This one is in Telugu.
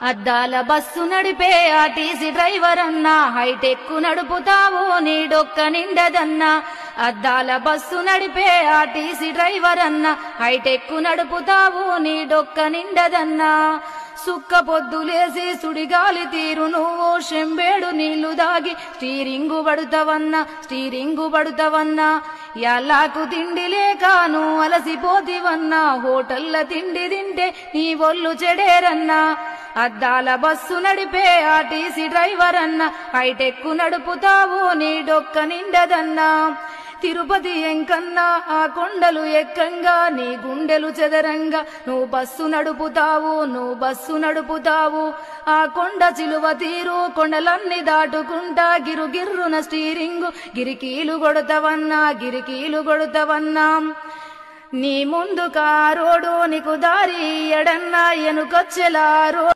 అద్దాల బస్సు నడిపే ఆర్టీసీ డ్రైవర్ అన్నా, హైటెక్ నడుపుతావు నీ డొక్క నిండదన్నా. అద్దాల బస్సు నడిపే ఆర్టీసీ డ్రైవర్ అన్నా, హైటెక్ నడుపుతావు నీ డొక్క నిండదన్నా. సుక్క పొద్దులేసి సుడిగాలి తీరు నువ్వు శంబేడు నీళ్లు దాగి స్టీరింగు పడుతావన్నా. ఎల్లాకు తిండి లేక నువ్వు అలసిపోతివన్నా, హోటల్ల తిండి తింటే నీ ఒళ్ళు చెడేరన్నా. అద్దాల బస్సు నడిపే ఆర్టీసీ డ్రైవర్ అన్నా, హైటెక్ నడుపుతావు నీ డొక్క నిండదన్నా. తిరుపతి ఎంకన్నా ఆ కొండలు ఎక్కంగా నీ గుండెలు చెదరంగా నువ్వు బస్సు నడుపుతావు. ఆ కొండ చిలువ తీరు కొండలన్నీ దాటుకుంటా గిరుగిర్రున స్టీరింగు గిరికీలు కొడతావన్నా. నీ ముందు కారోడు నీకు దారి ఎడన్నా ఎనుకొచ్చెలారో